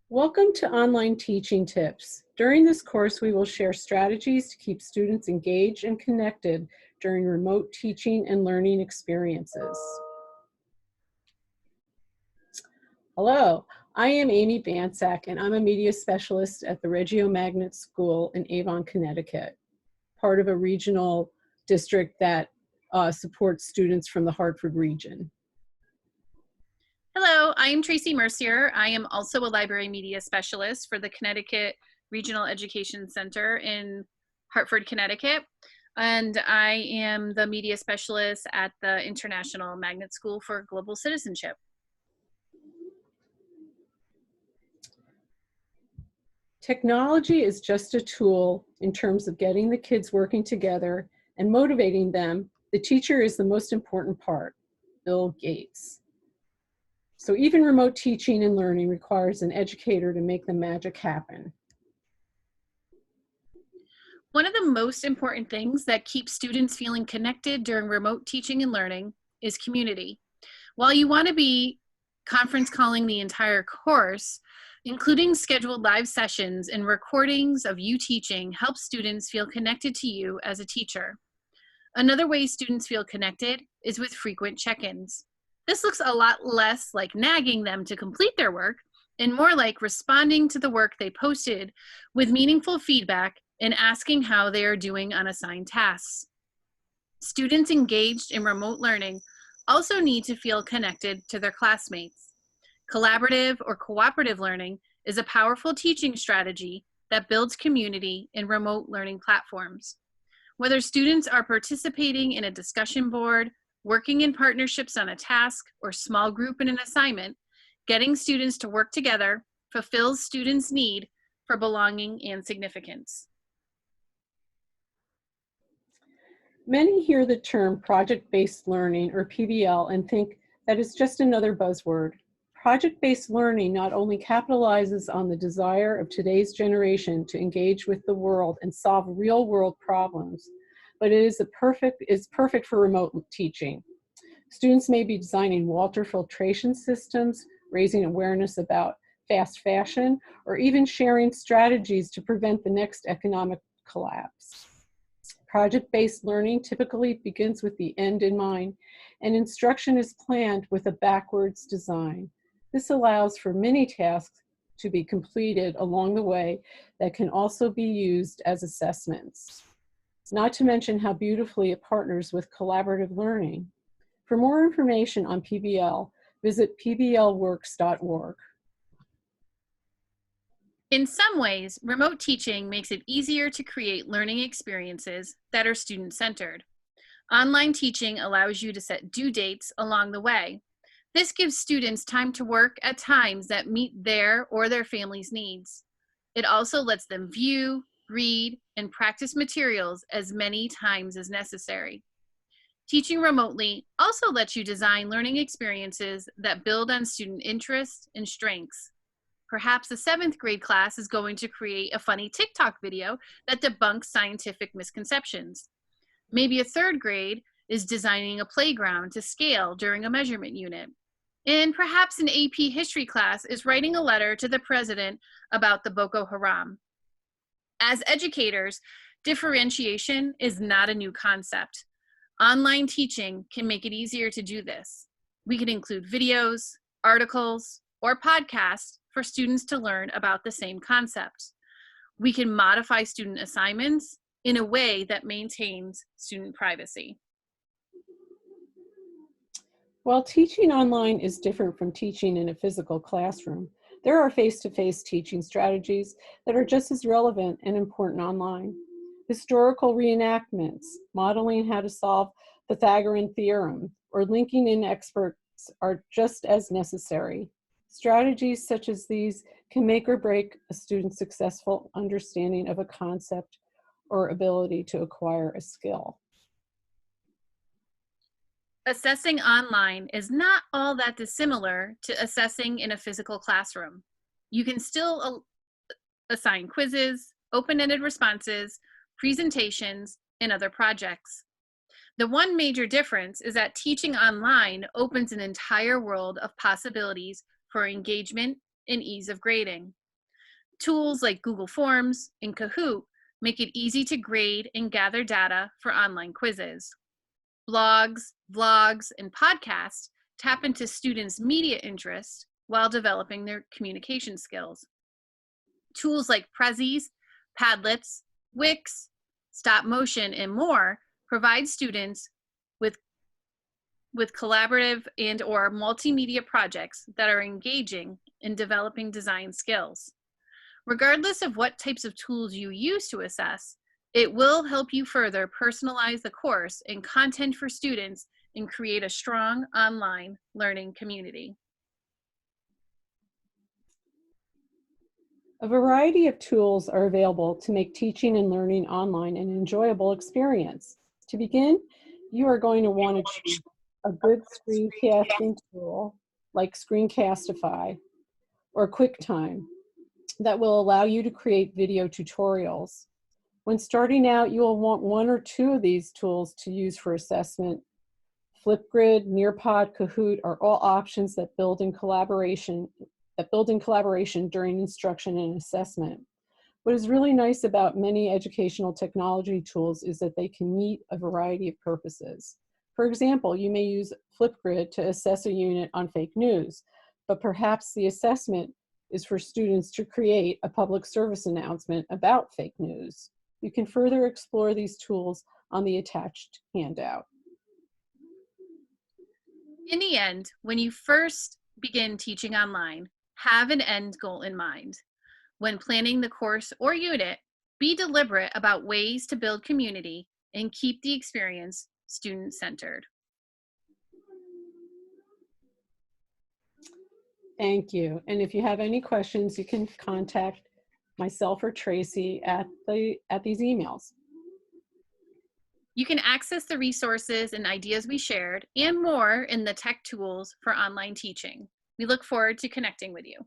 Welcome to Online Teaching Tips. During this course, we will share strategies to keep students engaged and connected during remote teaching and learning experiences. Hello, I am Amy Bansak, and I'm a media specialist at the Reggio Magnet School in Avon, Connecticut, part of a regional district that supports students from the Hartford region. Hello, I am Tracy Mercier. I am also a library media specialist for the Connecticut Regional Education Center in Hartford, Connecticut. And I am the media specialist at the International Magnet School for Global Citizenship. Technology is just a tool in terms of getting the kids working together and motivating them. The teacher is the most important part, Bill Gates. So even remote teaching and learning requires an educator to make the magic happen. One of the most important things that keeps students feeling connected during remote teaching and learning is community. While you want to be conference calling the entire course, including scheduled live sessions and recordings of you teaching helps students feel connected to you as a teacher. Another way students feel connected is with frequent check-ins. This looks a lot less like nagging them to complete their work and more like responding to the work they posted with meaningful feedback and asking how they are doing on assigned tasks. Students engaged in remote learning also need to feel connected to their classmates. Collaborative or cooperative learning is a powerful teaching strategy that builds community in remote learning platforms. Whether students are participating in a discussion board, working in partnerships on a task, or small group in an assignment, getting students to work together fulfills students' need for belonging and significance. Many hear the term project-based learning or PBL and think that it's just another buzzword. Project-based learning not only capitalizes on the desire of today's generation to engage with the world and solve real-world problems, but it is perfect for remote teaching. Students may be designing water filtration systems, raising awareness about fast fashion, or even sharing strategies to prevent the next economic collapse. Project-based learning typically begins with the end in mind, and instruction is planned with a backwards design. This allows for many tasks to be completed along the way that can also be used as assessments. Not to mention how beautifully it partners with collaborative learning. For more information on PBL, visit pblworks.org. In some ways, remote teaching makes it easier to create learning experiences that are student-centered. Online teaching allows you to set due dates along the way. This gives students time to work at times that meet their or their family's needs. It also lets them view, read, and practice materials as many times as necessary. Teaching remotely also lets you design learning experiences that build on student interests and strengths. Perhaps a 7th grade class is going to create a funny TikTok video that debunks scientific misconceptions. Maybe a 3rd grade is designing a playground to scale during a measurement unit. And perhaps an AP history class is writing a letter to the president about the Boko Haram. As educators, differentiation is not a new concept. Online teaching can make it easier to do this. We can include videos, articles, or podcasts for students to learn about the same concept. We can modify student assignments in a way that maintains student privacy. While teaching online is different from teaching in a physical classroom, there are face-to-face teaching strategies that are just as relevant and important online. Historical reenactments, modeling how to solve Pythagorean theorem, or linking in experts are just as necessary. Strategies such as these can make or break a student's successful understanding of a concept or ability to acquire a skill. Assessing online is not all that dissimilar to assessing in a physical classroom. You can still assign quizzes, open-ended responses, presentations, and other projects. The one major difference is that teaching online opens an entire world of possibilities for engagement and ease of grading. Tools like Google Forms and Kahoot make it easy to grade and gather data for online quizzes. Blogs, vlogs, and podcasts tap into students' media interest while developing their communication skills. Tools like Prezzies, Padlets, Wix, Stop Motion, and more provide students with collaborative and or multimedia projects that are engaging in developing design skills. Regardless of what types of tools you use to assess, it will help you further personalize the course and content for students and create a strong online learning community. A variety of tools are available to make teaching and learning online an enjoyable experience. To begin, you are going to want to choose a good screencasting tool like Screencastify or QuickTime that will allow you to create video tutorials. When starting out, you will want one or two of these tools to use for assessment. Flipgrid, Nearpod, Kahoot are all options that build in collaboration during instruction and assessment. What is really nice about many educational technology tools is that they can meet a variety of purposes. For example, you may use Flipgrid to assess a unit on fake news, but perhaps the assessment is for students to create a public service announcement about fake news. You can further explore these tools on the attached handout. In the end, when you first begin teaching online, have an end goal in mind. When planning the course or unit, be deliberate about ways to build community and keep the experience student-centered. Thank you. And if you have any questions, you can contact myself or Tracy at these emails. You can access the resources and ideas we shared and more in the tech tools for online teaching. We look forward to connecting with you.